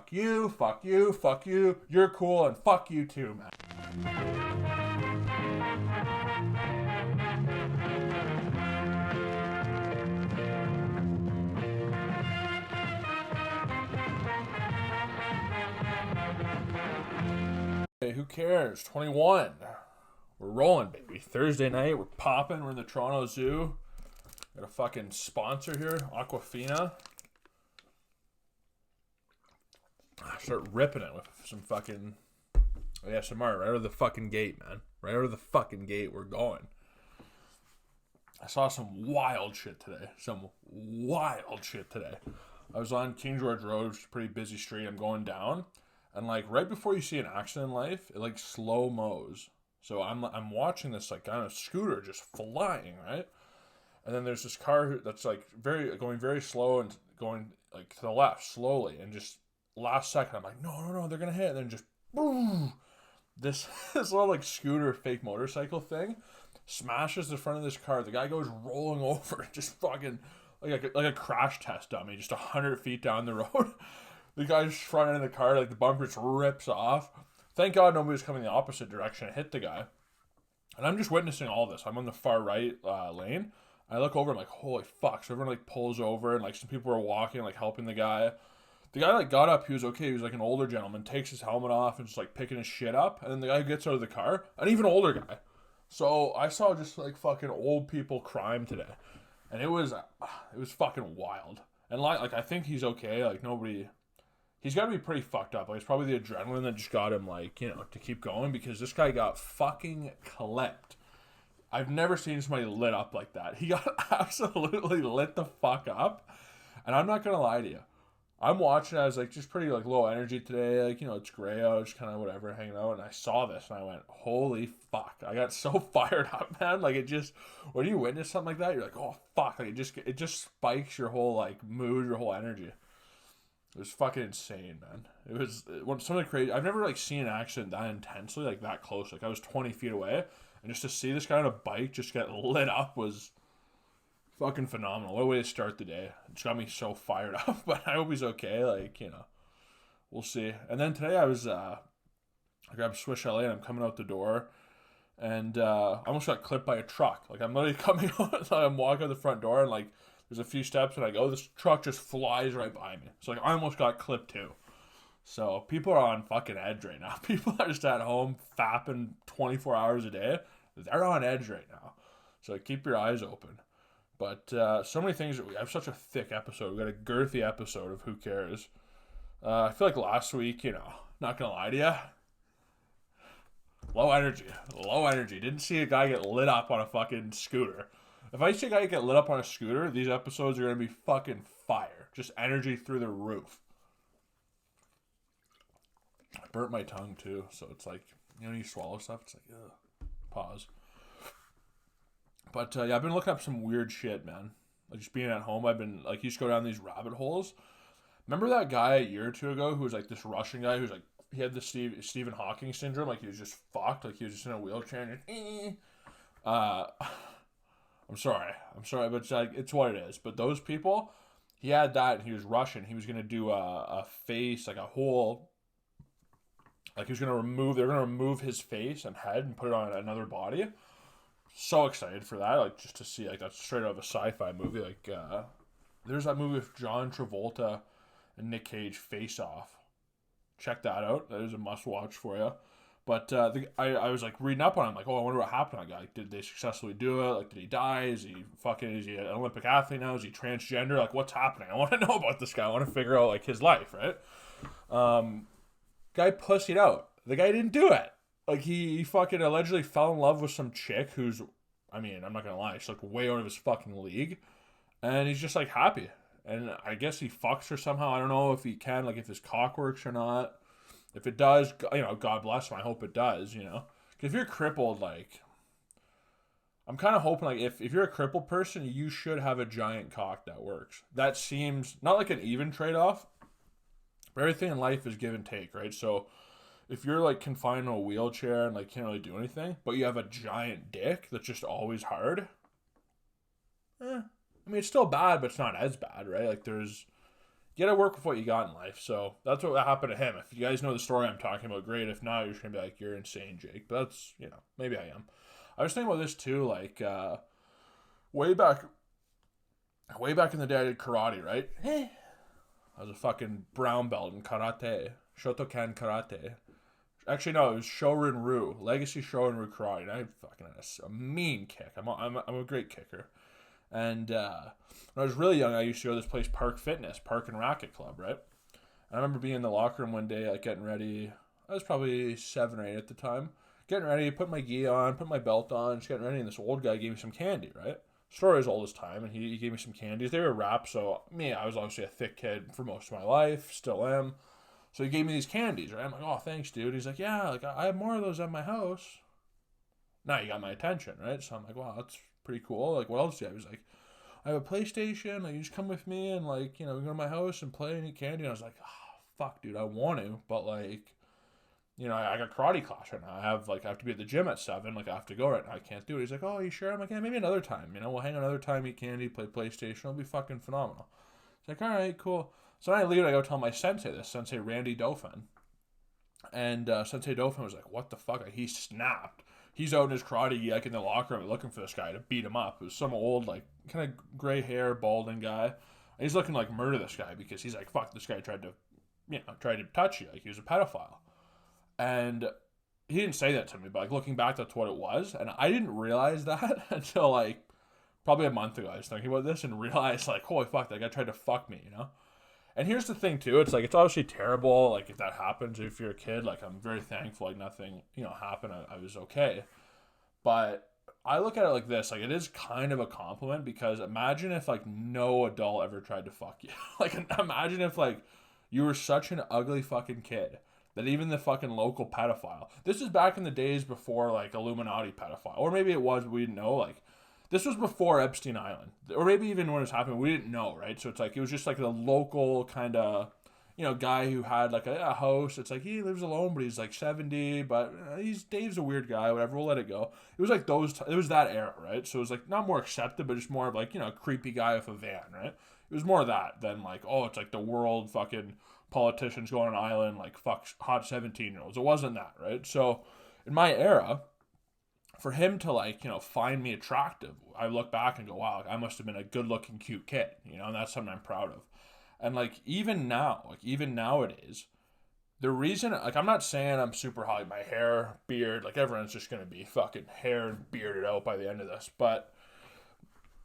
fuck you, fuck you, fuck you, you're cool, and fuck you too, man. Hey, who cares? 21. We're rolling, baby. Thursday night, we're popping. We're in the Toronto Zoo. Got a fucking sponsor here, Aquafina. Start ripping it with some fucking ASMR right out of the fucking gate, man. Right out of the fucking gate, we're going. I saw some wild shit today. I was on King George Road, which is a pretty busy street. I'm going down. And like right before you see an accident in life, it like slow mo's. So I'm watching this like kind of scooter just flying, right? And then there's this car that's like going very slow and going like to the left slowly, and just last second I'm like, no, they're gonna hit, and then just boom, this little like scooter fake motorcycle thing smashes the front of this car. The guy goes rolling over, just fucking like a crash test dummy, just 100 feet down the road. The guy's front end of the car, like the bumper just rips off. Thank God nobody was coming the opposite direction and hit the guy. And I'm just witnessing all this. I'm on the far right lane. I look over, I'm like, holy fuck. So everyone like pulls over, and like some people are walking, like helping the guy. The guy like got up, he was okay. He was like an older gentleman, takes his helmet off and just like picking his shit up. And then the guy gets out of the car, an even older guy. So I saw just like fucking old people crime today. And it was fucking wild. And like I think he's okay. Like nobody... He's got to be pretty fucked up. Like, it's probably the adrenaline that just got him, like, you know, to keep going, because this guy got fucking clipped. I've never seen somebody lit up like that. He got absolutely lit the fuck up. And I'm not going to lie to you. I'm watching, I was, like, just pretty, like, low energy today. Like, you know, it's gray out, just kind of whatever, hanging out. And I saw this, and I went, holy fuck. I got so fired up, man. Like, it just, when you witness something like that, you're like, oh, fuck. Like, it just spikes your whole, like, mood, your whole energy. It was fucking insane, man. It was something crazy. I've never like seen an accident that intensely, like that close. Like I was 20 feet away, and just to see this guy on a bike just get lit up was fucking phenomenal. What a way to start the day. It just got me so fired up. But I hope he's okay. Like, you know, we'll see. And then today I grabbed Swish LA, and I'm coming out the door, and I almost got clipped by a truck. Like I'm literally coming out, I'm walking out the front door, and like there's a few steps, and I go, this truck just flies right by me. So like I almost got clipped too. So people are on fucking edge right now. People are just at home fapping 24 hours a day. They're on edge right now. So keep your eyes open. But so many things. We have such a thick episode. We got a girthy episode of Who Cares. I feel like last week, you know, not going to lie to you, low energy. Didn't see a guy get lit up on a fucking scooter. If I see a guy get lit up on a scooter, these episodes are going to be fucking fire. Just energy through the roof. I burnt my tongue too, so it's like, you know, you swallow stuff, it's like, ugh. Pause. But yeah, I've been looking up some weird shit, man. Like just being at home, I've been like, you just go down these rabbit holes. Remember that guy a year or two ago who was like this Russian guy who's like, he had the Stephen Hawking syndrome, like he was just fucked, like he was just in a wheelchair and I'm sorry, but it's like, it's what it is. But those people, he had that, and he was Russian. He was gonna do a face, like a whole, like he was gonna remove his face and head and put it on another body. So excited for that, like just to see, like that's straight out of a sci-fi movie. Like there's that movie with John Travolta and Nick Cage, Face Off. Check that out. That is a must-watch for you. But I was like reading up on him, like, oh, I wonder what happened to that guy. Like, did they successfully do it? Like, did he die? Is he an Olympic athlete now? Is he transgender? Like, what's happening? I want to know about this guy. I want to figure out like his life, right? Guy pussied out. The guy didn't do it. Like he fucking allegedly fell in love with some chick who's, I mean, I'm not gonna lie, she's like way out of his fucking league, and he's just like happy. And I guess he fucks her somehow. I don't know if he can, like if his cock works or not. If it does, you know, God bless him. I hope it does, you know. Because if you're crippled, like, I'm kind of hoping, like, if you're a crippled person, you should have a giant cock that works. That seems not like an even trade-off, but everything in life is give and take, right? So if you're, like, confined in a wheelchair and, like, can't really do anything, but you have a giant dick that's just always hard, I mean, it's still bad, but it's not as bad, right? Like, there's... you gotta work with what you got in life. So that's what happened to him. If you guys know the story I'm talking about, great. If not, you're just gonna be like, you're insane, Jake. But that's, maybe I am. I was thinking about this too, like way back in the day I did karate, right? I was a fucking brown belt in karate. Shotokan karate. Actually, no, it was Shorin-Ryu. Legacy Shorin-Ryu karate. And I fucking had a mean kick. I'm a great kicker. And when I was really young, I used to go to this place, Park and Racket Club, right? And I remember being in the locker room one day, like getting ready. I was probably 7 or 8 at the time. Getting ready, put my gi on, put my belt on, just getting ready, and this old guy gave me some candy, right? Story as old as time, and he gave me some candies. They were wrapped, so I was obviously a thick kid for most of my life, still am. So he gave me these candies, right? I'm like, oh, thanks, dude. He's like, yeah, like I have more of those at my house. Now you got my attention, right? So I'm like, wow, that's pretty cool. Like, what else do you have? He's like, I have a PlayStation. Like, you just come with me and, like, we go to my house and play and eat candy. And I was like, oh, fuck, dude, I want to, but, like, I got karate class right now. I have to be at the gym at 7. Like, I have to go right now. I can't do it. He's like, oh, you sure? I'm like, yeah, maybe another time. We'll hang another time, eat candy, play PlayStation. It'll be fucking phenomenal. He's like, all right, cool. So then I leave and I go tell my sensei this, Sensei Randy Dauphin. And Sensei Dauphin was like, what the fuck? Like, he snapped. He's out in his karate gi, like, in the locker room looking for this guy to beat him up. It was some old, like, kind of gray hair, balding guy. And he's looking like murder this guy because he's like, fuck, this guy tried to touch you. Like, he was a pedophile. And he didn't say that to me, but, like, looking back, that's what it was. And I didn't realize that until, like, probably a month ago. I was thinking about this and realized, like, holy fuck, that guy tried to fuck me, And here's the thing, too. It's, like, it's obviously terrible, like, if that happens, if you're a kid. Like, I'm very thankful, like, nothing, happened. I was okay. But I look at it like this. Like, it is kind of a compliment because imagine if, like, no adult ever tried to fuck you. Like, imagine if, like, you were such an ugly fucking kid that even the fucking local pedophile. This is back in the days before, like, Illuminati pedophile. Or maybe it was, but we didn't know, like, this was before Epstein Island. Or maybe even when it was happening, we didn't know, right? So it's like, it was just like the local kind of, guy who had like a house. It's like, he lives alone, but he's like 70, but Dave's a weird guy, whatever, we'll let it go. It was like it was that era, right? So it was like not more accepted, but just more of like, a creepy guy with a van, right? It was more of that than like, oh, it's like the world fucking politicians go on an island, like fuck hot 17-year-olds. It wasn't that, right? So in my era, for him to like, find me attractive, I look back and go, wow, I must have been a good looking, cute kid, and that's something I'm proud of. And like, even nowadays, the reason, like, I'm not saying I'm super hot, like my hair, beard, like everyone's just going to be fucking hair and bearded out by the end of this. But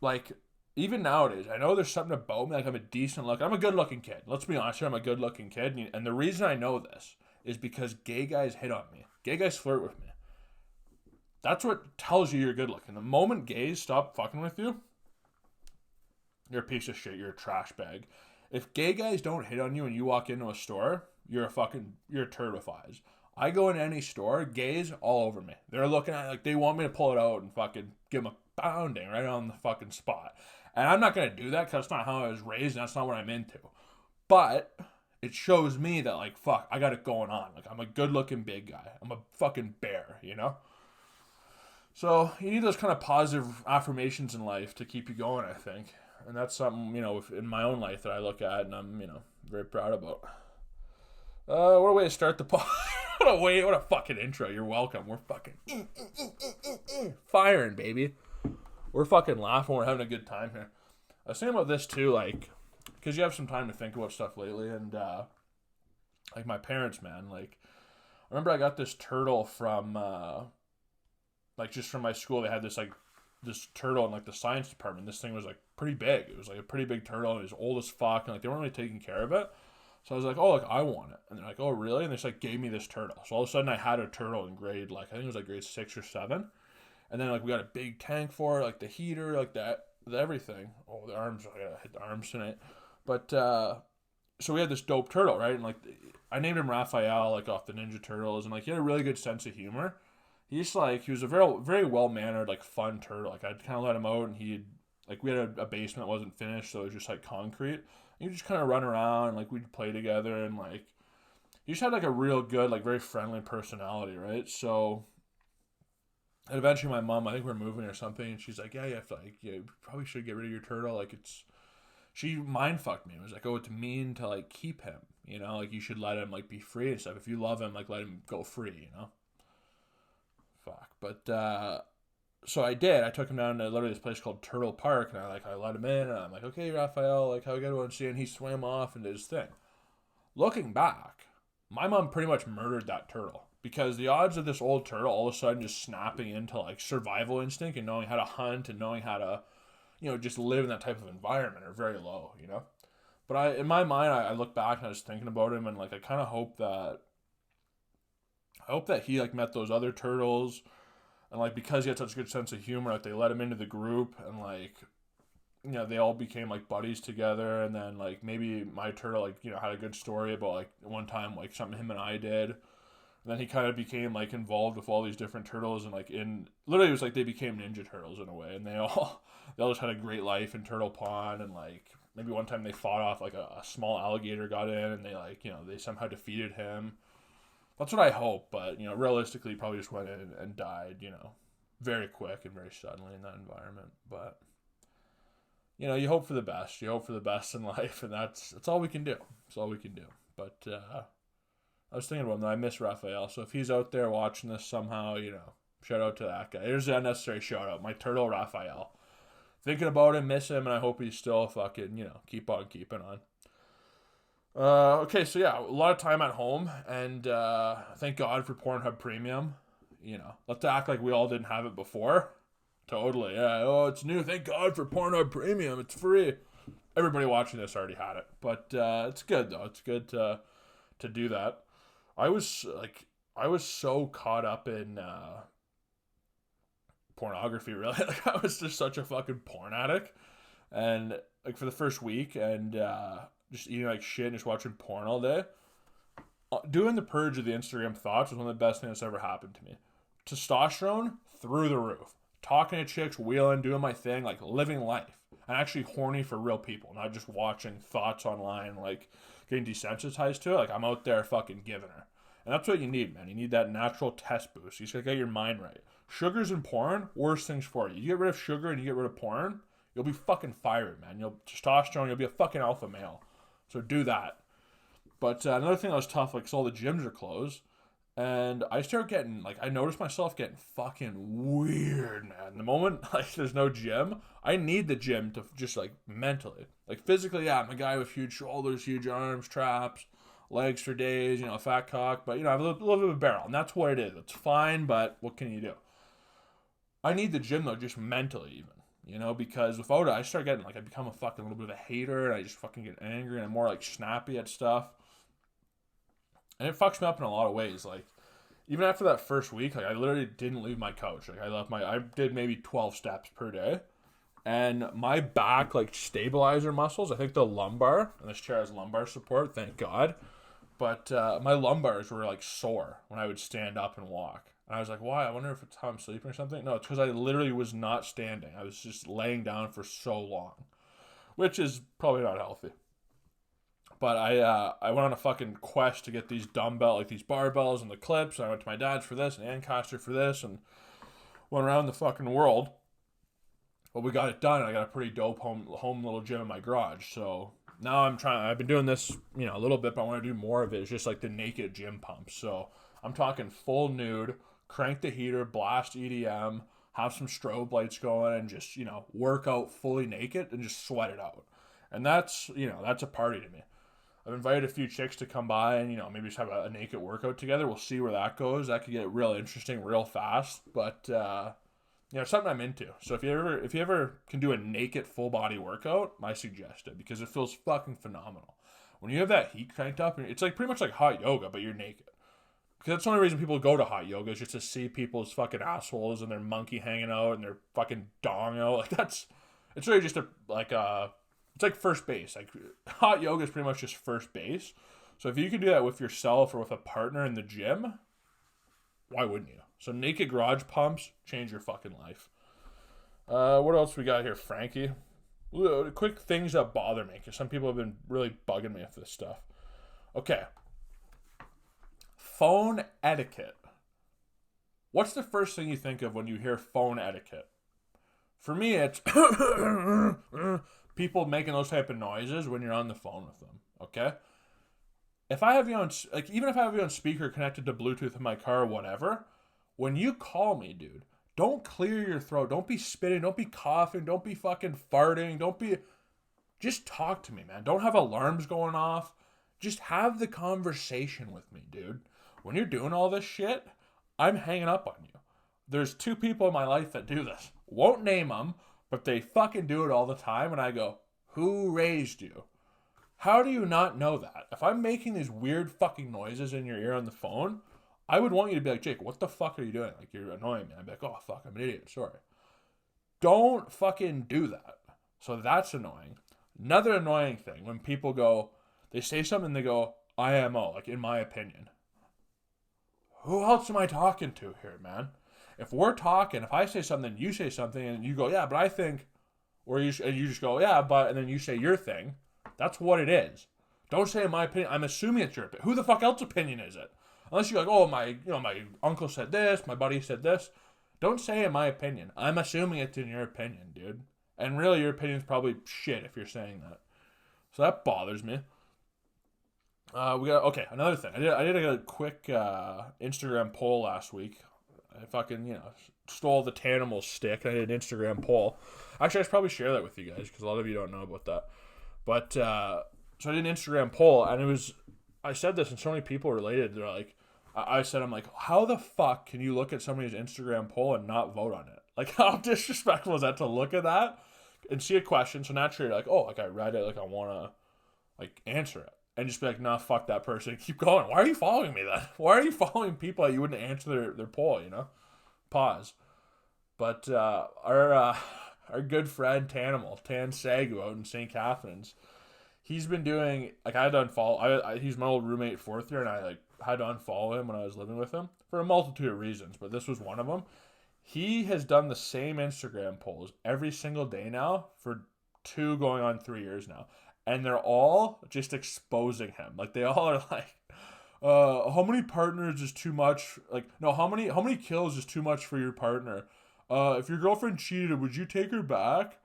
like, even nowadays, I know there's something about me, like I'm a decent look. I'm a good looking kid. Let's be honest here, I'm a good looking kid. And the reason I know this is because gay guys hit on me. Gay guys flirt with me. That's what tells you you're good looking. The moment gays stop fucking with you, you're a piece of shit. You're a trash bag. If gay guys don't hit on you when you walk into a store, you're a turd with eyes. I go in any store, gays all over me. They're looking at it like they want me to pull it out and fucking give them a pounding right on the fucking spot. And I'm not going to do that because that's not how I was raised and that's not what I'm into. But it shows me that, like, fuck, I got it going on. Like, I'm a good-looking big guy. I'm a fucking bear, So you need those kind of positive affirmations in life to keep you going, I think. And that's something, in my own life that I look at and I'm, very proud about. What a way to start the pod. What a fucking intro. You're welcome. We're fucking firing, baby. We're fucking laughing. We're having a good time here. I was thinking about this too, like, because you have some time to think about stuff lately. And, like, my parents, man, like, I remember I got this turtle from, like, just from my school. They had this, like, this turtle in, like, the science department. This thing was, like, pretty big. It was, like, a pretty big turtle. It was old as fuck. And, like, they weren't really taking care of it. So I was like, oh, like, I want it. And they're like, oh, really? And they just, like, gave me this turtle. So all of a sudden I had a turtle in grade, like, I think it was, like, grade 6 or 7. And then, like, we got a big tank for it, like, the heater, like, the everything. Oh, the arms. I gotta hit the arms tonight. But, so we had this dope turtle, right? And, like, I named him Raphael, like, off the Ninja Turtles. And, like, he had a really good sense of humor. He was a very, very well-mannered, like, fun turtle. Like, I'd kind of let him out, and we had a basement that wasn't finished, so it was just, like, concrete. And he'd just kind of run around, and, like, we'd play together, and, like, he just had, like, a real good, like, very friendly personality, right? So, and eventually my mom, I think we were moving or something, and she's like, yeah, you have to, like, you probably should get rid of your turtle. Like, it's she mind fucked me. It was like, oh, it's mean to like keep him. You know, like you should let him like be free and stuff. If you love him, like let him go free. You know. Fuck. But so I did. I took him down to literally this place called Turtle Park, and I let him in, and I'm like, okay, Raphael, like how we go and see, and he swam off and did his thing. Looking back, my mom pretty much murdered that turtle because the odds of this old turtle all of a sudden just snapping into like survival instinct and knowing how to hunt and knowing how to, just live in that type of environment are very low, But in my mind, I look back and I was thinking about him, and like I kind of hope that he like met those other turtles, and like because he had such a good sense of humor, like they let him into the group, and like they all became like buddies together, and then like maybe my turtle like had a good story about like one time like something him and I did, and then he kind of became like involved with all these different turtles, and like in literally it was like they became Ninja Turtles in a way, and they all just had a great life in Turtle Pond, and like maybe one time they fought off like a small alligator got in, and they like they somehow defeated him. That's what I hope, but realistically, he probably just went in and died, very quick and very suddenly in that environment. But you hope for the best. You hope for the best in life, and that's all we can do. That's all we can do. But I was thinking about him. I miss Raphael, so if he's out there watching this somehow, shout out to that guy. Here's the unnecessary shout out, my turtle Raphael. Thinking about him, miss him, and I hope he's still fucking keep on keeping on. Okay, so yeah, a lot of time at home, and thank God for Pornhub Premium. Let's act like we all didn't have it before. Totally, yeah. Oh, it's new. Thank God for Pornhub Premium. It's free. Everybody watching this already had it, but it's good though. It's good to do that. I was so caught up in pornography, really. Like I was just such a fucking porn addict, and like for the first week, and just eating like shit and just watching porn all day. Doing the purge of the Instagram thoughts was one of the best things that's ever happened to me. Testosterone through the roof. Talking to chicks, wheeling, doing my thing, like living life. And actually horny for real people, not just watching thoughts online, like getting desensitized to it. Like I'm out there fucking giving her. And that's what you need, man. You need that natural test boost. You just gotta get your mind right. Sugars and porn, worst things for you. You get rid of sugar and you get rid of porn, you'll be fucking fired, man. Testosterone, you'll be a fucking alpha male. So do that. But another thing that was tough, like, so all the gyms are closed. And I started getting, like, I noticed myself getting fucking weird, man. The moment, like, there's no gym, I need the gym to just, like, mentally. Like, physically, yeah, I'm a guy with huge shoulders, huge arms, traps, legs for days, a fat cock. But, I have a little bit of a barrel. And that's what it is. It's fine, but what can you do? I need the gym, though, just mentally, even. Because without it, I start getting, like, I become a fucking little bit of a hater, and I just fucking get angry, and I'm more, like, snappy at stuff. And it fucks me up in a lot of ways. Like, even after that first week, like, I literally didn't leave my couch. Like, I did maybe 12 steps per day. And my back, like, stabilizer muscles, I think the lumbar, and this chair has lumbar support, thank God. But my lumbars were, like, sore when I would stand up and walk. And I was like, why? I wonder if it's how I'm sleeping or something. No, it's because I literally was not standing. I was just laying down for so long, which is probably not healthy. But I went on a fucking quest to get these these barbells and the clips. And I went to my dad's for this and Ancaster for this, and went around the fucking world. But we got it done. I got a pretty dope home little gym in my garage. So now I've been doing this, a little bit, but I want to do more of it. It's just like the naked gym pumps. So I'm talking full nude. Crank the heater, blast EDM, have some strobe lights going, and just, work out fully naked and just sweat it out. And that's a party to me. I've invited a few chicks to come by and, maybe just have a naked workout together. We'll see where that goes. That could get real interesting real fast. But, it's something I'm into. So if you ever can do a naked full body workout, I suggest it because it feels fucking phenomenal. When you have that heat cranked up, it's like pretty much like hot yoga, but you're naked. Because that's the only reason people go to hot yoga is just to see people's fucking assholes and their monkey hanging out and their fucking dong out. Like it's really just it's like first base. Like hot yoga is pretty much just first base. So if you can do that with yourself or with a partner in the gym, why wouldn't you? So naked garage pumps change your fucking life. What else we got here, Frankie? Quick things that bother me because some people have been really bugging me with this stuff. Okay. Phone etiquette. What's the first thing you think of when you hear phone etiquette? For me, it's people making those type of noises when you're on the phone with them, okay? If I have you on, like, even if I have you on speaker connected to Bluetooth in my car or whatever, when you call me, dude, don't clear your throat. Don't be spitting. Don't be coughing. Don't be fucking farting. Just talk to me, man. Don't have alarms going off. Just have the conversation with me, dude. When you're doing all this shit, I'm hanging up on you. There's 2 people in my life that do this. Won't name them, but they fucking do it all the time. And I go, who raised you? How do you not know that? If I'm making these weird fucking noises in your ear on the phone, I would want you to be like, Jake, what the fuck are you doing? Like, you're annoying me. I'd be like, oh, fuck, I'm an idiot. Sorry. Don't fucking do that. So that's annoying. Another annoying thing, when people go, they say something, they go, IMO, like, in my opinion. Who else am I talking to here, man? If we're talking, if I say something, you say something, and you go, yeah, but I think, and you just go, yeah, but, and then you say your thing, that's what it is. Don't say in my opinion. I'm assuming it's your opinion. Who the fuck else's opinion is it? Unless you're like, oh, my uncle said this, my buddy said this. Don't say in my opinion. I'm assuming it's in your opinion, dude. And really, your opinion's probably shit if you're saying that. So that bothers me. Another thing. I did a quick Instagram poll last week. I fucking, stole the Tanimal stick. I did an Instagram poll. Actually, I should probably share that with you guys because a lot of you don't know about that. But, so I did an Instagram poll, and I said this, and so many people related. They're like, I'm like, how the fuck can you look at somebody's Instagram poll and not vote on it? Like, how disrespectful is that to look at that and see a question? So naturally, you're like, oh, like, I read it, like, I want to, like, answer it. And just be like, nah, fuck that person. Keep going. Why are you following me then? Why are you following people that you wouldn't answer their poll, Pause. But our good friend Tanimal, Tan Sagu out in St. Catharines, he's been doing, like, I had to unfollow, he's my old roommate 4th year, and I, like, had to unfollow him when I was living with him for a multitude of reasons, but this was one of them. He has done the same Instagram polls every single day now for 2 going on 3 years now. And they're all just exposing him. Like, they all are like, how many partners is too much? Like, no, how many kills is too much for your partner? If your girlfriend cheated, would you take her back?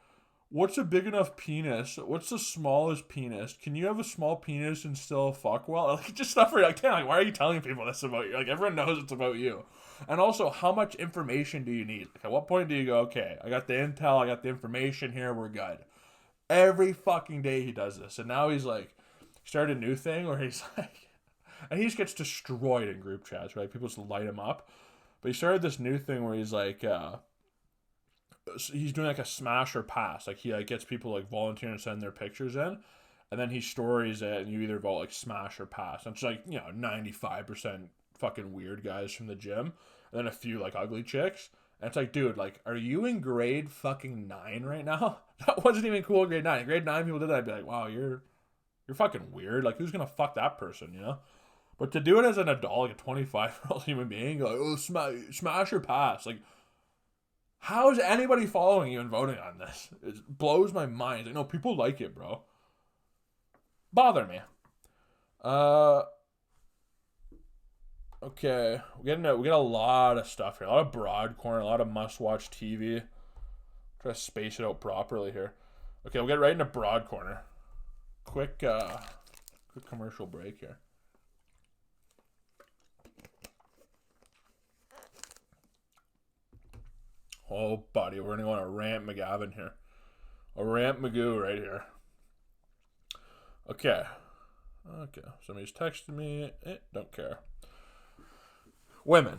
What's a big enough penis? What's the smallest penis? Can you have a small penis and still fuck well? Like, just stuff where you're like, damn, like, why are you telling people this about you? Like, everyone knows it's about you. And also, how much information do you need? Like, at what point do you go, okay, I got the intel, I got the information here, we're good. Every fucking day he does this. And now he's like, started a new thing where he's like, and he just gets destroyed in group chats, right? People just light him up. But he started this new thing where he's like, he's doing like a smash or pass. Like, he like gets people like volunteering to send their pictures in. And then he stories it, and you either vote like smash or pass. And it's like, 95% fucking weird guys from the gym. And then a few like ugly chicks. And it's like, dude, like, are you in grade fucking 9 right now? That wasn't even cool in grade 9. In grade 9, people did that. I'd be like, wow, you're fucking weird. Like, who's going to fuck that person, But to do it as an adult, like a 25-year-old human being, like, oh, smash or pass. Like, how is anybody following you and voting on this? It blows my mind. Like, no, people like it, bro. Bother me. Okay, we get a lot of stuff here. A lot of broad corner, a lot of must-watch TV. Try to space it out properly here. Okay, we'll get right into broad corner. Quick commercial break here. Oh, buddy, we're going to go on a rant McGavin here. A rant Magoo right here. Okay, somebody's texting me. Don't care. Women.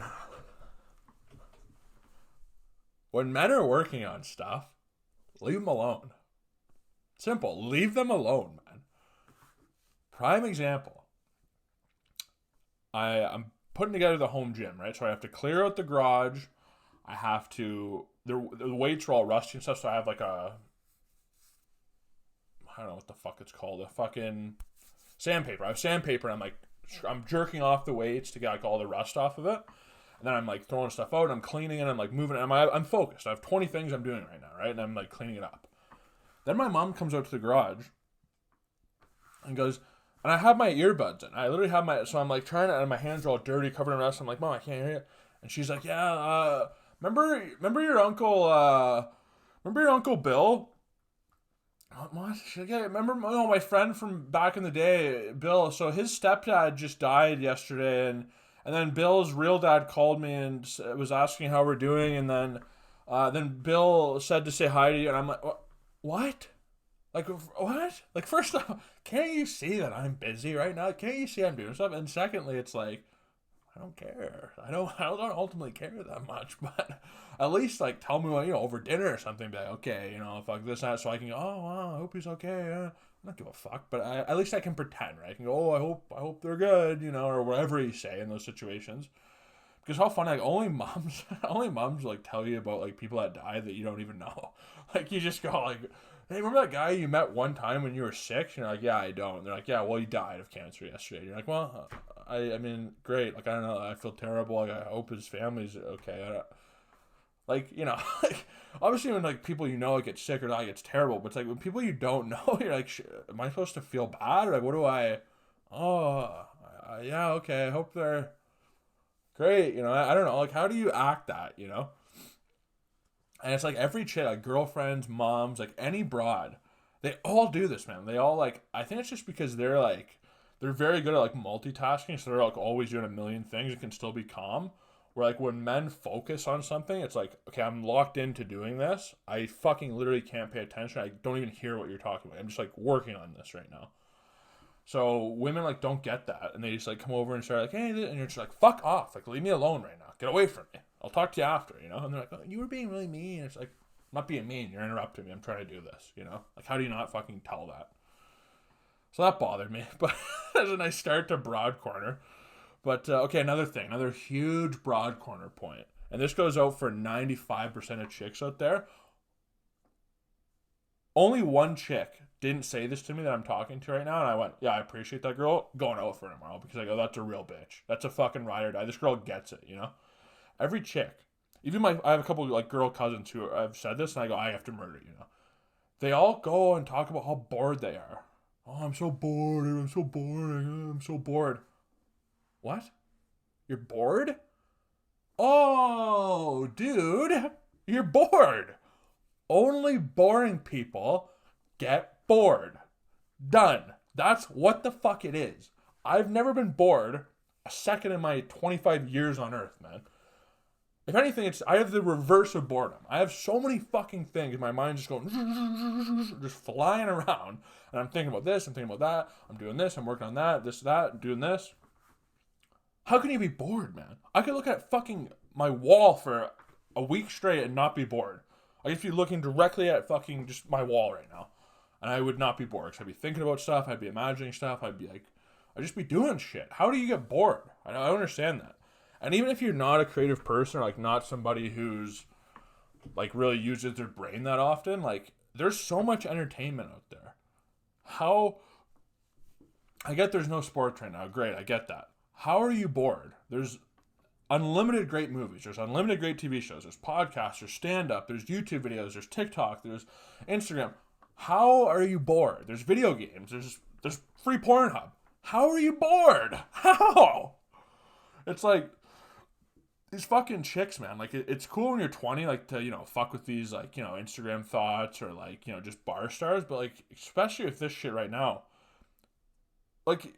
When men are working on stuff, leave them alone. Simple. Leave them alone, man. Prime example. I'm putting together the home gym, right? So I have to clear out the garage. I have to... The weights are all rusty and stuff, so I have like a... I don't know what the fuck it's called. A fucking sandpaper. I have sandpaper, and I'm jerking off the weights to get like all the rust off of it. And then I'm like throwing stuff out, and I'm cleaning it, and I'm like moving it. I'm focused. I have 20 things I'm doing right now, right? And I'm like cleaning it up. Then my mom comes out to the garage and goes, and I have my earbuds in. I literally have so I'm like trying to, and my hands are all dirty, covered in rust. I'm like, Mom, I can't hear you. And she's like, yeah, remember your uncle Bill? What? Yeah, remember my friend from back in the day, Bill. So his stepdad just died yesterday, and then Bill's real dad called me and was asking how we're doing, and then Bill said to say hi to you, and I'm like, what? Like what? Like first off, can't you see that I'm busy right now? Can't you see I'm doing stuff? And secondly, it's like I don't care. I don't ultimately care that much, but at least like tell me over dinner or something. Be like, okay, fuck this that, so I can go. Oh wow, I hope he's okay. I don't give a fuck, but at least I can pretend, right? I can go. Oh, I hope they're good, or whatever you say in those situations. Because how funny, like only moms, only moms like tell you about like people that die that you don't even know. Like you just go like, hey, remember that guy you met one time when you were 6? And you're like, yeah, I don't. And they're like, yeah, well, he died of cancer yesterday. And you're like, well, I mean, great. Like I don't know, I feel terrible. Like I hope his family's okay. Like like obviously when like people like get sick or die, it's terrible. But it's like when people you don't know, you're like, am I supposed to feel bad? Or like, what do I? Oh, yeah, okay. I hope they're great. I don't know. Like, how do you act that? And it's like every chick, like girlfriends, moms, like any broad, they all do this, man. They all like. I think it's just because they're very good at like multitasking, so they're like always doing a million things and can still be calm. Where like when men focus on something, it's like, okay, I'm locked into doing this. I fucking literally can't pay attention. I don't even hear what you're talking about. I'm just like working on this right now. So women like don't get that, and they just like come over and start like, hey, and you're just like, fuck off, like leave me alone right now, get away from me. I'll talk to you after. And they're like, oh, you were being really mean. It's like, I'm not being mean. You're interrupting me. I'm trying to do this. Like, how do you not fucking tell that? So that bothered me, but as a nice start to broad corner. But okay, another thing, another huge broad corner point, and this goes out for 95% of chicks out there. Only one chick didn't say this to me that I'm talking to right now, and I went, yeah, I appreciate that girl going out for tomorrow because I go, that's a real bitch. That's a fucking ride or die. This girl gets it. Every chick, even I have a couple like girl cousins who have said this, and I go, I have to murder. They all go and talk about how bored they are. Oh, I'm so bored. I'm so boring. I'm so bored. What? You're bored? Oh, dude, you're bored. Only boring people get bored. Done. That's what the fuck it is. I've never been bored a second in my 25 years on Earth, man. If anything, I have the reverse of boredom. I have so many fucking things in my mind just going, just flying around. And I'm thinking about this, I'm thinking about that, I'm doing this, I'm working on that, that, doing this. How can you be bored, man? I could look at fucking my wall for a week straight and not be bored. I could be looking directly at fucking just my wall right now. And I would not be bored. Cause I'd be thinking about stuff, I'd be imagining stuff, I'd just be doing shit. How do you get bored? I don't understand that. And even if you're not a creative person or like not somebody who's like really uses their brain that often, like there's so much entertainment out there. How I get there's no sports right now. Great, I get that. How are you bored? There's unlimited great movies. There's unlimited great TV shows. There's podcasts. There's stand-up. There's YouTube videos. There's TikTok. There's Instagram. How are you bored? There's video games. There's free Pornhub. How are you bored? How? It's like these fucking chicks, man. Like it's cool when you're 20, like to fuck with these like Instagram thoughts or like just bar stars, but like especially with this shit right now, like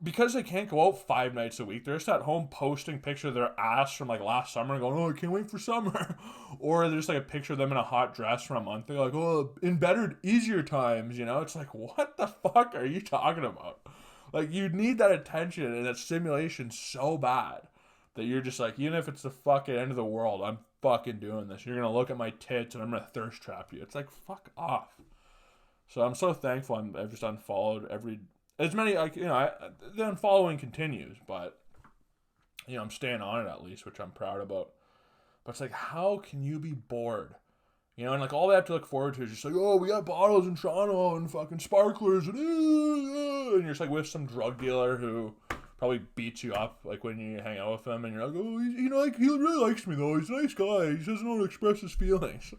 because they can't go out 5 nights a week, they're just at home posting pictures of their ass from like last summer and going, oh, I can't wait for summer. Or there's like a picture of them in a hot dress from a month ago, like, oh, in better, easier times, It's like, what the fuck are you talking about? Like, you need that attention and that stimulation so bad that you're just like, even if it's the fucking end of the world, I'm fucking doing this. You're going to look at my tits and I'm going to thirst trap you. It's like, fuck off. So I'm so thankful I've just unfollowed as many, like, the unfollowing continues, but, I'm staying on it at least, which I'm proud about. But it's like, how can you be bored? And like all they have to look forward to is just like, oh, we got bottles in Toronto and fucking sparklers and you're just like with some drug dealer who probably beats you up like when you hang out with him and you're like, oh, he really likes me though. He's a nice guy. He doesn't know how to express his feelings.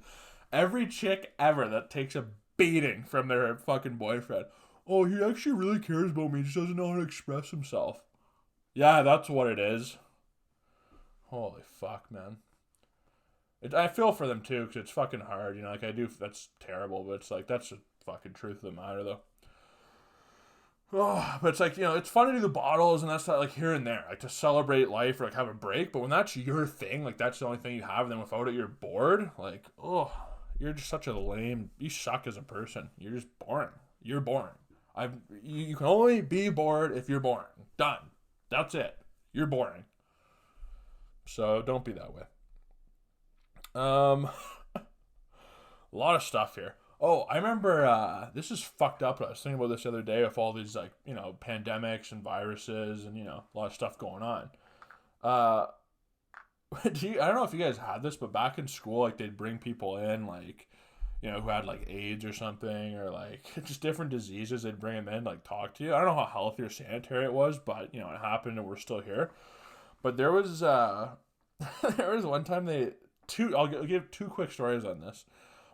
Every chick ever that takes a beating from their fucking boyfriend. Oh, he actually really cares about me. He just doesn't know how to express himself. Yeah, that's what it is. Holy fuck, man. I feel for them too, because it's fucking hard. Like I do, that's terrible, but it's like, that's fucking truth of the matter, though. Oh, but it's like, it's fun to do the bottles and that's like here and there, like to celebrate life or like have a break. But when that's your thing, like that's the only thing you have, and then without it, you're bored. Like, you're just such a lame. You suck as a person. You're just boring. You're boring. You can only be bored if you're boring. Done. That's it. You're boring. So don't be that way. A lot of stuff here. Oh, I remember, this is fucked up. I was thinking about this the other day with all these, like, pandemics and viruses and, a lot of stuff going on. I don't know if you guys had this, but back in school, like, they'd bring people in, like, who had, like, AIDS or something or, like, just different diseases. They'd bring them in, like, talk to you. I don't know how healthy or sanitary it was, but, it happened and we're still here. But there was, there was one time I'll give two quick stories on this.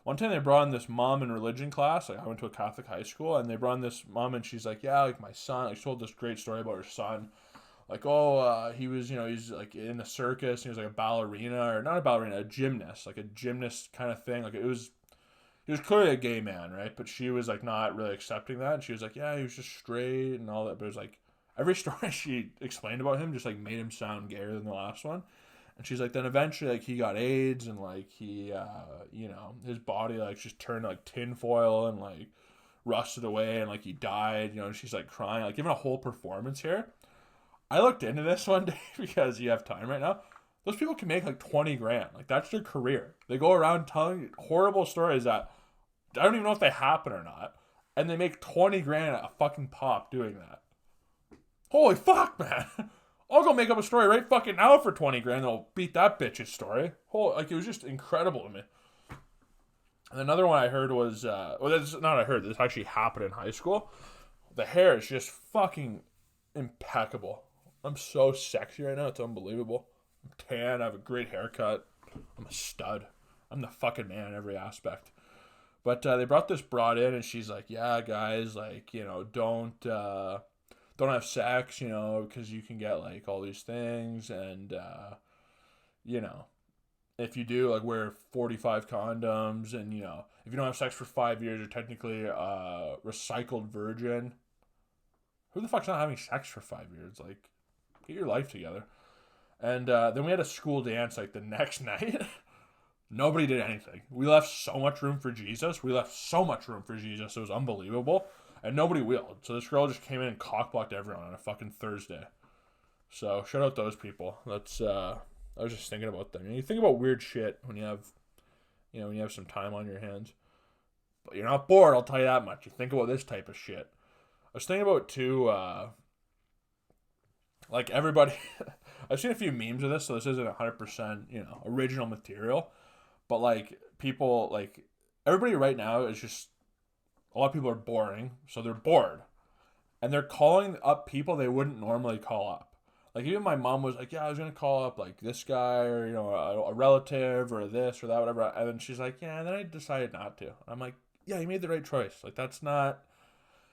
One time they brought in this mom in religion class. Like I went to a Catholic high school, and they brought in this mom, and she's like, yeah, like my son. Like she told this great story about her son. Like, he was, he's like in the circus. And he was like a ballerina, or not a ballerina, a gymnast, like a gymnast kind of thing. Like he was clearly a gay man, right? But she was like not really accepting that. And she was like, yeah, he was just straight and all that. But it was like every story she explained about him just like made him sound gayer than the last one. And she's like, then eventually, like, he got AIDS and, like, he, his body, like, just turned, like, tinfoil and, like, rusted away and, like, he died, and she's, like, crying, like, giving a whole performance here. I looked into this one day because you have time right now. Those people can make, like, 20 grand. Like, that's their career. They go around telling horrible stories that I don't even know if they happen or not. And they make 20 grand at a fucking pop doing that. Holy fuck, man. I'll go make up a story right fucking now for 20 grand. I'll beat that bitch's story. Like, it was just incredible to me. And another one I heard was, this actually happened in high school. The hair is just fucking impeccable. I'm so sexy right now. It's unbelievable. I'm tan. I have a great haircut. I'm a stud. I'm the fucking man in every aspect. But they brought this broad in, and she's like, yeah, guys, like, don't have sex, because you can get, like, all these things, and, if you do, like, wear 45 condoms, and, if you don't have sex for 5 years, you're technically a recycled virgin. Who the fuck's not having sex for 5 years? Like, get your life together. And then we had a school dance, like, the next night. Nobody did anything. We left so much room for Jesus. It was unbelievable. And nobody wheeled. So this girl just came in and cockblocked everyone on a fucking Thursday. So shout out those people. That's I was just thinking about them. You think about weird shit when you have some time on your hands. But you're not bored, I'll tell you that much. You think about this type of shit. I was thinking about too, like everybody I've seen a few memes of this, so this isn't 100%, original material. But like people, like everybody right now is just, a lot of people are boring, so they're bored. And they're calling up people they wouldn't normally call up. Like, even my mom was like, yeah, I was going to call up, like, this guy or, a relative or this or that, whatever. And then she's like, yeah, and then I decided not to. I'm like, yeah, you made the right choice. Like, that's not...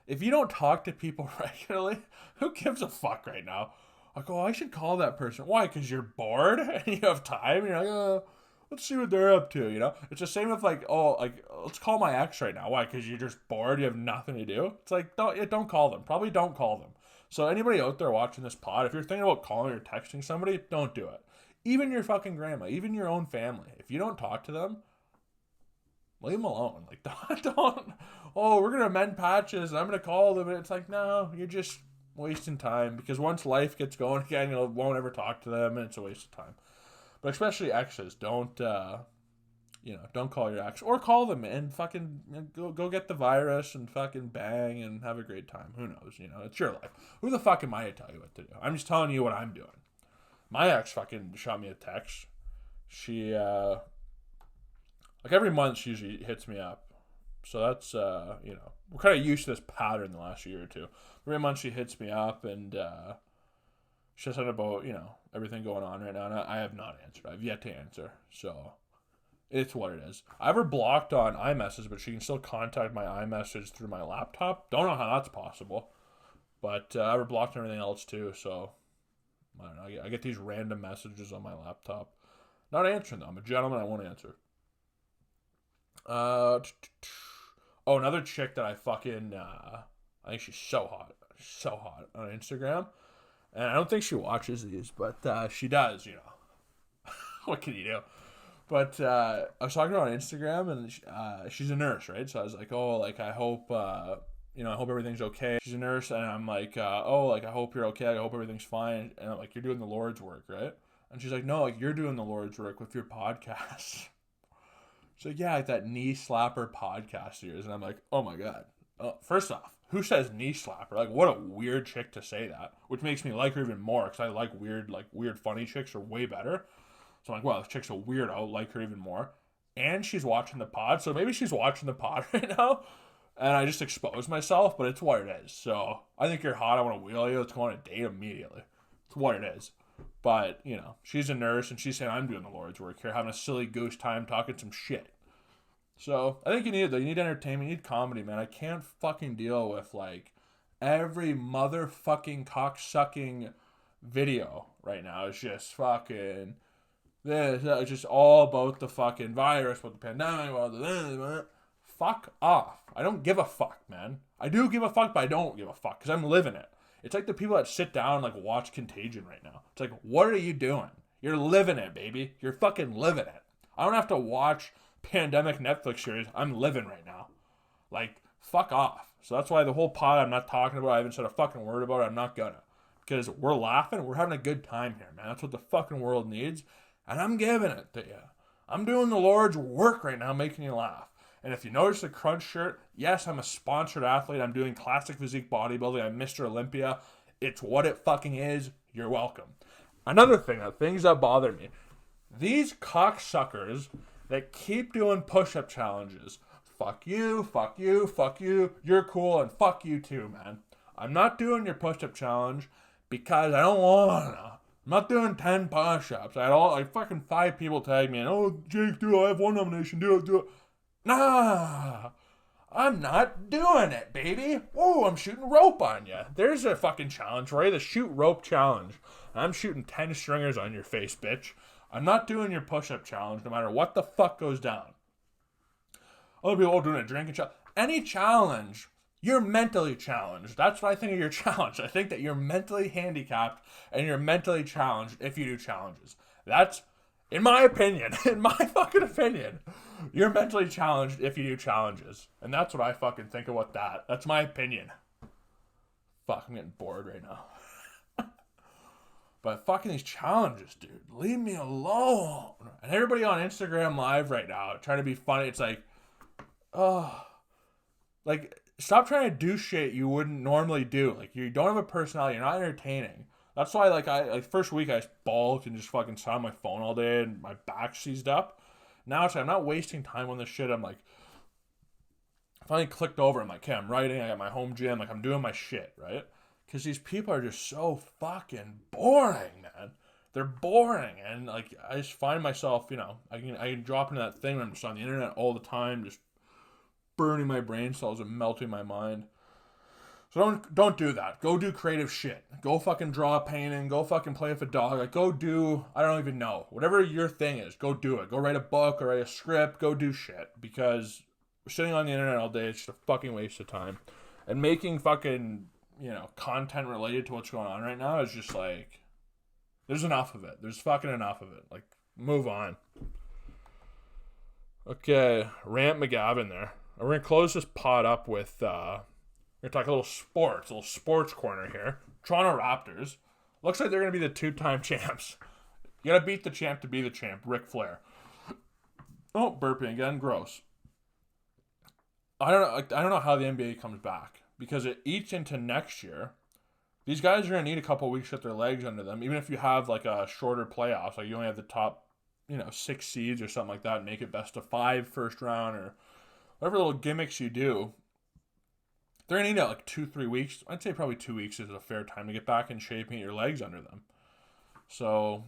If you don't talk to people regularly, who gives a fuck right now? Like, I should call that person. Why? Because you're bored and you have time? And you're like, let's see what they're up to, It's the same with, let's call my ex right now. Why? Because you're just bored, you have nothing to do? It's like, don't call them. Probably don't call them. So anybody out there watching this pod, if you're thinking about calling or texting somebody, don't do it. Even your fucking grandma, even your own family. If you don't talk to them, leave them alone. Like, don't, we're going to amend patches, and I'm going to call them. And it's like, no, you're just wasting time. Because once life gets going again, you won't ever talk to them, and it's a waste of time. But especially exes, don't call your ex, or call them and fucking go get the virus and fucking bang and have a great time. Who knows? It's your life. Who the fuck am I to tell you what to do? I'm just telling you what I'm doing. My ex fucking shot me a text. She like every month she usually hits me up. So that's we're kind of used to this pattern the last year or two. Every month she hits me up and she said about, everything going on right now, and I have not answered. I've yet to answer. So, it's what it is. I have her blocked on iMessage, but she can still contact my iMessage through my laptop. Don't know how that's possible. But I have her blocked on everything else, too. So, I don't know. I get these random messages on my laptop. Not answering them. I'm a gentleman. I won't answer. Oh, another chick that I fucking, I think she's so hot on Instagram. And I don't think she watches these, but she does, you know. What can you do? But I was talking to her on Instagram, and she's a nurse, right? So I was like, oh, like, I hope, I hope everything's okay. She's a nurse, and I'm like, oh, like, I hope you're okay. I hope everything's fine. And I'm like, you're doing the Lord's work, right? And she's like, no, like, you're doing the Lord's work with your podcast. She's like, yeah, like that knee slapper podcast of yours. And I'm like, oh my God. First off, who says knee slapper? Like, what a weird chick to say that, which makes me like her even more, because I like weird funny chicks are way better. So I'm like, wow, this chick's a weirdo, like her even more. And she's watching the pod, so maybe she's watching the pod right now, and I just exposed myself, but it's what it is. So I think you're hot, I want to wheel you, let's go on a date immediately. It's what it is. But, you know, she's a nurse, and she's saying I'm doing the Lord's work here, having a silly goose time, talking some shit. So I think you need it, though. You need entertainment, you need comedy, man. I can't fucking deal with, like, every motherfucking cock-sucking video right now is just fucking this. It's just all about the fucking virus, about the pandemic, fuck off. I don't give a fuck, man. I do give a fuck, but I don't give a fuck, because I'm living it. It's like the people that sit down and, like, watch Contagion right now. It's like, what are you doing? You're living it, baby. You're fucking living it. I don't have to watch pandemic Netflix series. I'm living right now. Like, fuck off. So that's why the whole pod I'm not talking about, I haven't said a fucking word about it. I'm not gonna. Because we're laughing. We're having a good time here, man. That's what the fucking world needs. And I'm giving it to you. I'm doing the Lord's work right now, making you laugh. And if you notice the Crunch shirt, yes, I'm a sponsored athlete. I'm doing classic physique bodybuilding. I'm Mr. Olympia. It's what it fucking is. You're welcome. Another thing, things that bother me. These cocksuckers that keep doing push-up challenges. Fuck you, fuck you, fuck you. You're cool, and fuck you too, man. I'm not doing your push-up challenge because I don't wanna. I'm not doing 10 push-ups. I had like fucking 5 people tag me and, oh, Jake, dude, I have 1 nomination. Do it. Nah, I'm not doing it, baby. Whoa, I'm shooting rope on you. There's a fucking challenge for you, the shoot rope challenge. I'm shooting 10 stringers on your face, bitch. I'm not doing your push-up challenge no matter what the fuck goes down. Other people are doing a drinking challenge. Any challenge, you're mentally challenged. That's what I think of your challenge. I think that you're mentally handicapped and you're mentally challenged if you do challenges. That's, in my opinion, you're mentally challenged if you do challenges. And that's what I fucking think about that. That's my opinion. Fuck, I'm getting bored right now. But fucking these challenges, dude. Leave me alone. And everybody on Instagram Live right now trying to be funny. It's like, oh. Like, stop trying to do shit you wouldn't normally do. Like, you don't have a personality. You're not entertaining. That's why, first week I just balked and just fucking sat on my phone all day and my back seized up. Now it's like, I'm not wasting time on this shit. I'm like, I finally clicked over. I'm like, okay, I'm writing. I got my home gym. Like, I'm doing my shit, right? Because these people are just so fucking boring, man. They're boring. And, like, I just find myself, you know, I can drop into that thing when I'm just on the internet all the time, just burning my brain cells and melting my mind. So don't do that. Go do creative shit. Go fucking draw a painting. Go fucking play with a dog. Like, go do, I don't even know. Whatever your thing is, go do it. Go write a book or write a script. Go do shit. Because sitting on the internet all day is just a fucking waste of time. And making fucking, you know, content related to what's going on right now is just like, there's enough of it. There's fucking enough of it. Like, move on. Okay, Rant McGavin there. We're going to close this pod up with, we're going to talk a little sports corner here. Toronto Raptors. Looks like they're going to be the 2-time champs. You got to beat the champ to be the champ. Ric Flair. Oh, burping again. Gross. I don't know how the NBA comes back. Because it eats into next year. These guys are going to need a couple weeks to get their legs under them. Even if you have like a shorter playoffs. Like you only have the top, 6 seeds or something like that. And make it best of 5 first round or whatever little gimmicks you do. They're going to need like 2-3 weeks. I'd say probably 2 weeks is a fair time to get back in shape and get your legs under them. So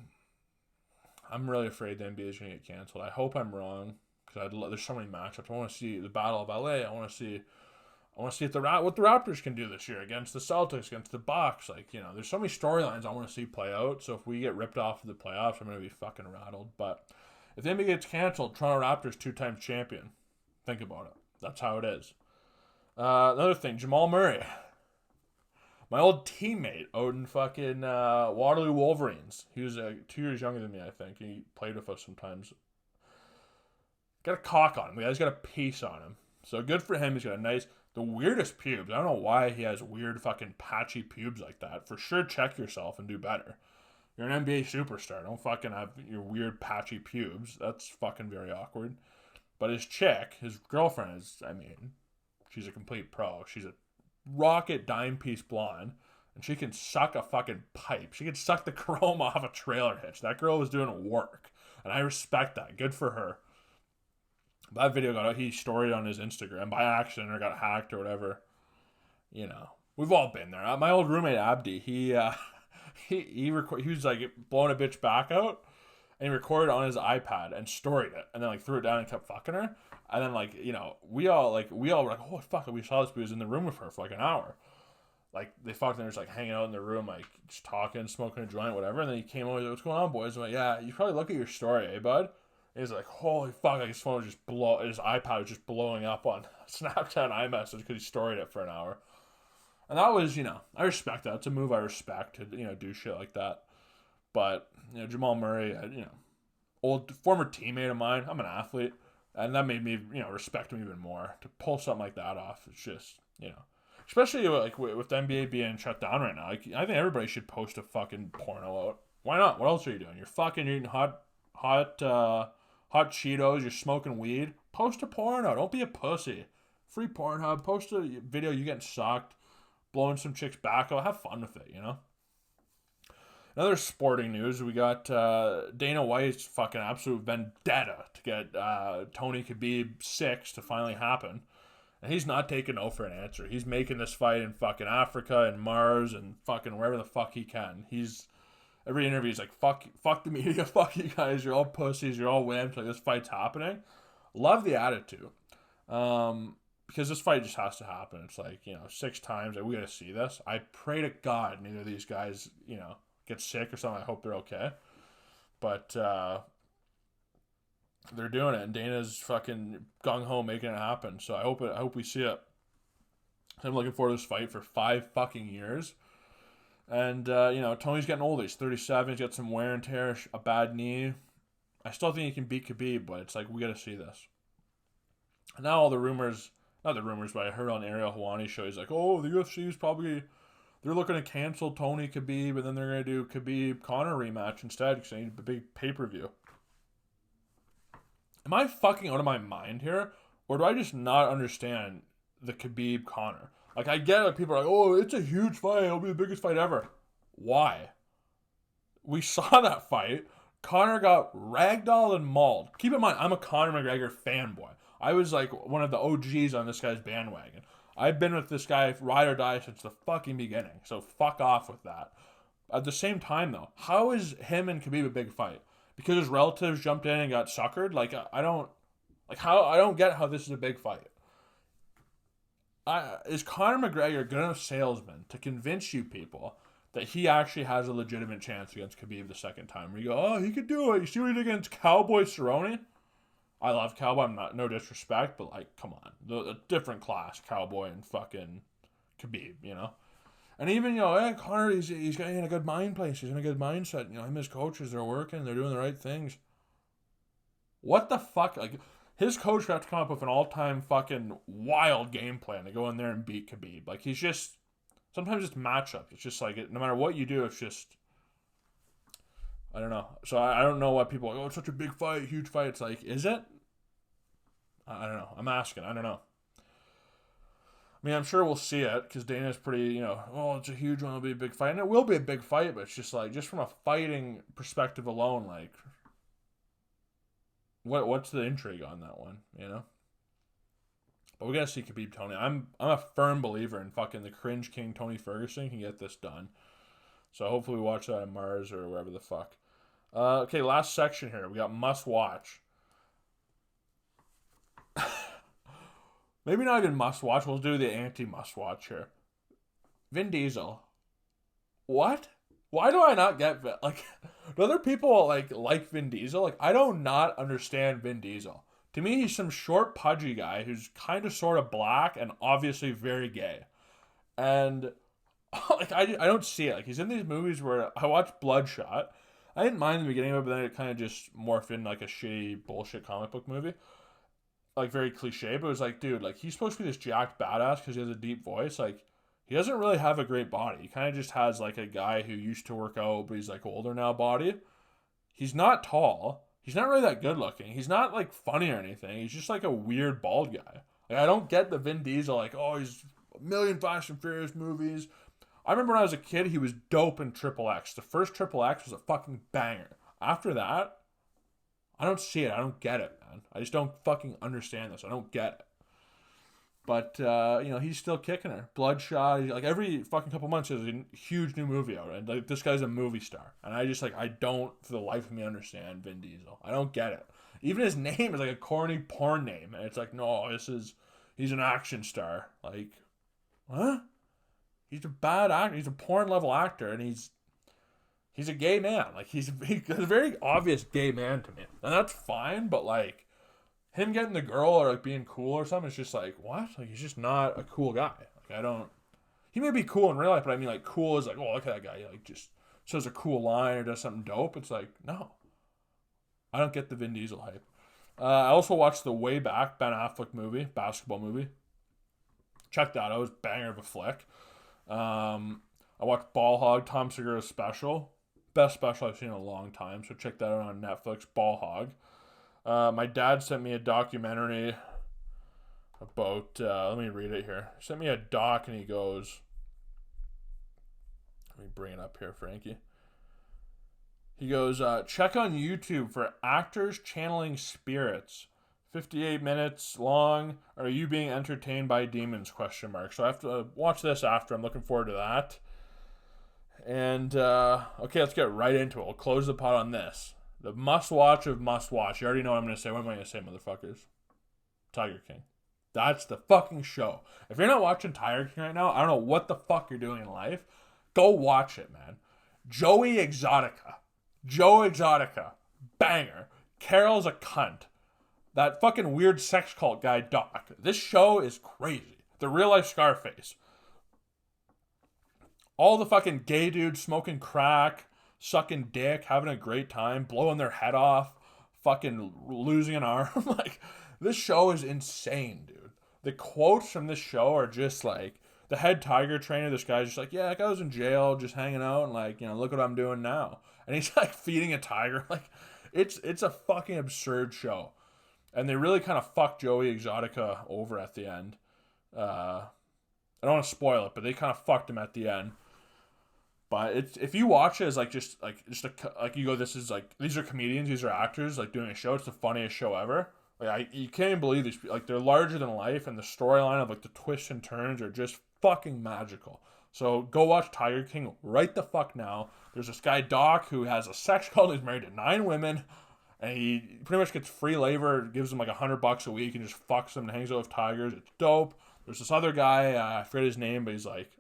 I'm really afraid the NBA is going to get canceled. I hope I'm wrong. Because there's so many matchups. I want to see the Battle of LA. I want to see what the Raptors can do this year against the Celtics, against the Bucks. Like, there's so many storylines I want to see play out. So if we get ripped off of the playoffs, I'm going to be fucking rattled. But if the NBA gets canceled, Toronto Raptors 2 times champion. Think about it. That's how it is. Another thing, Jamal Murray. My old teammate out in fucking Waterloo Wolverines. He was 2 years younger than me, I think. He played with us sometimes. Got a cock on him. The guy's got a piece on him. So good for him. He's got a nice, the weirdest pubes. I don't know why he has weird fucking patchy pubes like that. For sure, check yourself and do better. You're an NBA superstar. Don't fucking have your weird patchy pubes. That's fucking very awkward. But his chick, his girlfriend is, I mean, she's a complete pro. She's a rocket dime piece blonde. And she can suck a fucking pipe. She can suck the chrome off a trailer hitch. That girl was doing work. And I respect that. Good for her. That video got out. He storied on his Instagram by accident or got hacked or whatever. You know, we've all been there. My old roommate Abdi, he was like blowing a bitch back out, and he recorded on his iPad and storied it, and then like threw it down and kept fucking her. And then like, you know, we all were like, oh fuck, we saw this. We was in the room with her for like an hour. Like they fucked and they were just like hanging out in the room, like just talking, smoking a joint, whatever. And then he came over, like, what's going on, boys? I'm like, yeah, you probably look at your story, eh, bud? He's like, holy fuck, like his phone was just his iPad was just blowing up on Snapchat iMessage because he storied it for an hour. And that was, you know, I respect that. It's a move I respect to, you know, do shit like that. But, you know, Jamal Murray, you know, former teammate of mine, I'm an athlete, and that made me, you know, respect him even more. To pull something like that off, it's just, you know, especially like with the NBA being shut down right now, like, I think everybody should post a fucking porno out. Why not? What else are you doing? You're eating hot Cheetos, you're smoking weed, post a porno. Don't be a pussy. Free Pornhub, post a video you getting sucked, blowing some chicks back. I'll have fun with it, you know? Another sporting news, we got Dana White's fucking absolute vendetta to get Tony Khabib 6 to finally happen. And he's not taking no for an answer. He's making this fight in fucking Africa and Mars and fucking wherever the fuck he can. Every interview he's like, fuck the media, fuck you guys, you're all pussies, you're all wimps, like this fight's happening. Love the attitude. Because this fight just has to happen. It's like, you know, 6 times, like, we gotta see this. I pray to God neither of these guys, you know, get sick or something. I hope they're okay. But they're doing it, and Dana's fucking gung-ho making it happen. So I hope we see it. I'm looking forward to this fight for 5 fucking years. And, you know, Tony's getting older. He's 37. He's got some wear and tear, a bad knee. I still think he can beat Khabib, but it's like, we got to see this. And now all the rumors, not the rumors, but I heard on Ariel Helwani's show, he's like, oh, the UFC is probably, they're looking to cancel Tony Khabib, and then they're going to do Khabib-Conor rematch instead because they need a big pay-per-view. Am I fucking out of my mind here? Or do I just not understand the Khabib-Conor? Like, I get it, people are like, oh, it's a huge fight. It'll be the biggest fight ever. Why? We saw that fight. Conor got ragdolled and mauled. Keep in mind, I'm a Conor McGregor fanboy. I was like one of the OGs on this guy's bandwagon. I've been with this guy, ride or die, since the fucking beginning. So fuck off with that. At the same time, though, how is him and Khabib a big fight? Because his relatives jumped in and got suckered? Like, I don't get how this is a big fight. Is Conor McGregor good enough salesman to convince you people that he actually has a legitimate chance against Khabib the second time? Where you go, oh, he could do it. You see what he did against Cowboy Cerrone? I love Cowboy. I'm not, no disrespect, but like, come on. The different class, Cowboy and fucking Khabib, you know? And even, you know, Conor, he's in a good mind place. He's in a good mindset. You know, him and his coaches, they're working. They're doing the right things. What the fuck? Like, his coach would have to come up with an all-time fucking wild game plan to go in there and beat Khabib. Like, he's just... Sometimes it's matchup. It's just like, no matter what you do, it's just... I don't know. So I don't know why people are like, oh, it's such a big fight, huge fight. It's like, is it? I don't know. I'm asking. I don't know. I mean, I'm sure we'll see it because Dana's pretty, you know, oh, it's a huge one. It'll be a big fight. And it will be a big fight, but it's just like, just from a fighting perspective alone, like... What's the intrigue on that one, you know? But we gotta see Khabib Tony. I'm a firm believer in fucking the cringe king Tony Ferguson can get this done. So hopefully we watch that on Mars or wherever the fuck. Okay, last section here. We got must watch. Maybe not even must watch. We'll do the anti must watch here. Vin Diesel. What? Why do I not get like? Do other people like Vin Diesel? Like, I do not understand Vin Diesel. To me, he's some short, pudgy guy who's kind of sort of black and obviously very gay. And like I don't see it. Like he's in these movies where I watched Bloodshot. I didn't mind the beginning of it, but then it kind of just morphed into like a shitty bullshit comic book movie. Like very cliche, but it was like, dude, like he's supposed to be this jacked badass because he has a deep voice. Like he doesn't really have a great body. He kind of just has like a guy who used to work out, but he's like older now body. He's not tall. He's not really that good looking. He's not like funny or anything. He's just like a weird bald guy. Like I don't get the Vin Diesel like, oh, he's a million Fast and Furious movies. I remember when I was a kid, he was dope in Triple X. The first Triple X was a fucking banger. After that, I don't see it. I don't get it, man. I just don't fucking understand this. I don't get it. But, he's still kicking her. Bloodshot. Like, every fucking couple months, there's a huge new movie out. And, like, this guy's a movie star. And I just, like, I don't, for the life of me, understand Vin Diesel. I don't get it. Even his name is, like, a corny porn name. And it's like, no, he's an action star. Like, huh? He's a bad actor. He's a porn-level actor. And he's a gay man. Like, he's a very obvious gay man to me. And that's fine, but, like, him getting the girl or like being cool or something, it's just like, what? Like he's just not a cool guy. Like he may be cool in real life, but I mean like cool is like, oh look at that guy, he like just says a cool line or does something dope. It's like, no. I don't get the Vin Diesel hype. I also watched the Way Back Ben Affleck movie, basketball movie. Check that out. It was banger of a flick. I watched Ball Hog, Tom Segura's special. Best special I've seen in a long time. So check that out on Netflix, Ball Hog. My dad sent me a documentary about, let me read it here. He sent me a doc and he goes, let me bring it up here, Frankie. He goes, check on YouTube for actors channeling spirits. 58 minutes long. Are you being entertained by demons? ? So I have to watch this after. I'm looking forward to that. And, okay, let's get right into it. We'll close the pot on this. The must-watch of must-watch. You already know what I'm going to say. What am I going to say, motherfuckers? Tiger King. That's the fucking show. If you're not watching Tiger King right now, I don't know what the fuck you're doing in life. Go watch it, man. Joey Exotica. Joe Exotica. Banger. Carol's a cunt. That fucking weird sex cult guy, Doc. This show is crazy. The real-life Scarface. All the fucking gay dudes smoking crack, sucking dick, having a great time, blowing their head off, fucking losing an arm. Like, this show is insane, dude. The quotes from this show are just like, the head tiger trainer, this guy's just like, yeah, that guy was in jail, just hanging out, and like, look what I'm doing now. And he's like feeding a tiger. Like, it's a fucking absurd show. And they really kind of fucked Joey Exotica over at the end. I don't want to spoil it, but they kind of fucked him at the end. But it's, if you watch it as like you go, this is like, these are comedians, these are actors like doing a show. It's the funniest show ever. Like you can't even believe these. Like they're larger than life, and the storyline of like the twists and turns are just fucking magical. So go watch Tiger King right the fuck now. There's this guy Doc who has a sex cult. He's married to 9 women, and he pretty much gets free labor. Gives him like $100 a week and just fucks them and hangs out with tigers. It's dope. There's this other guy. I forget his name, but he's like.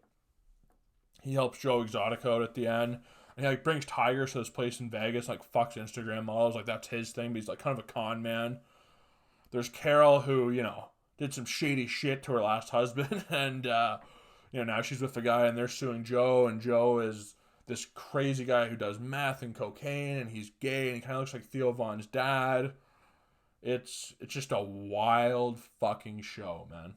He helps Joe Exotic out at the end. And he like brings tigers to this place in Vegas, like fucks Instagram models, like that's his thing, but he's like kind of a con man. There's Carol who, did some shady shit to her last husband, and now she's with the guy and they're suing Joe, and Joe is this crazy guy who does meth and cocaine, and he's gay, and he kinda looks like Theo Von's dad. It's just a wild fucking show, man.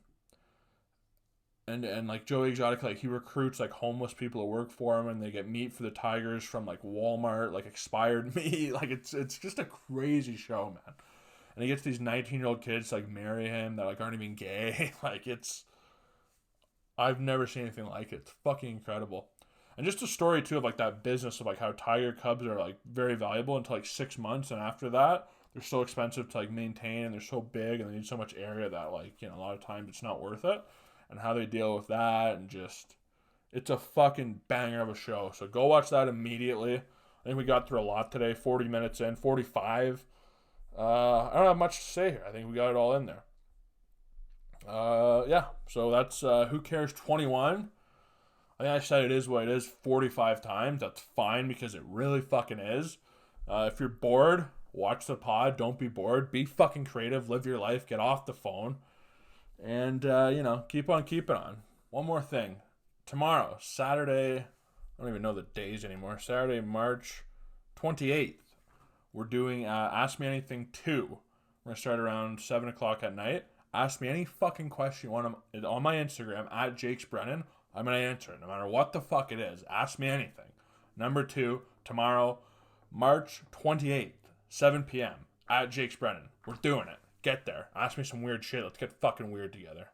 And like Joey Exotic, like he recruits like homeless people to work for him, and they get meat for the tigers from like Walmart, like expired meat. Like it's just a crazy show, man. And he gets these 19-year-old kids to like marry him that like aren't even gay. Like I've never seen anything like it. It's fucking incredible. And just a story too of like that business of like how tiger cubs are like very valuable until like 6 months, and after that they're so expensive to like maintain, and they're so big and they need so much area that like a lot of times it's not worth it. And how they deal with that, and just, it's a fucking banger of a show. So go watch that immediately. I think we got through a lot today, 40 minutes in, 45. I don't have much to say here. I think we got it all in there. Yeah, so that's Who Cares 21. I think I said it is what it is 45 times. That's fine, because it really fucking is. If you're bored, Watch the pod. Don't be bored. Be fucking creative. Live your life. Get off the phone. And, keep on keeping on. One more thing. Tomorrow, Saturday, I don't even know the days anymore. Saturday, March 28th, we're doing Ask Me Anything 2. We're going to start around 7 o'clock at night. Ask me any fucking question you want on my Instagram, at Jakes Brennan. I'm going to answer it, no matter what the fuck it is. Ask me anything. Number 2, tomorrow, March 28th, 7 p.m., at Jakes Brennan. We're doing it. Get there. Ask me some weird shit. Let's get fucking weird together.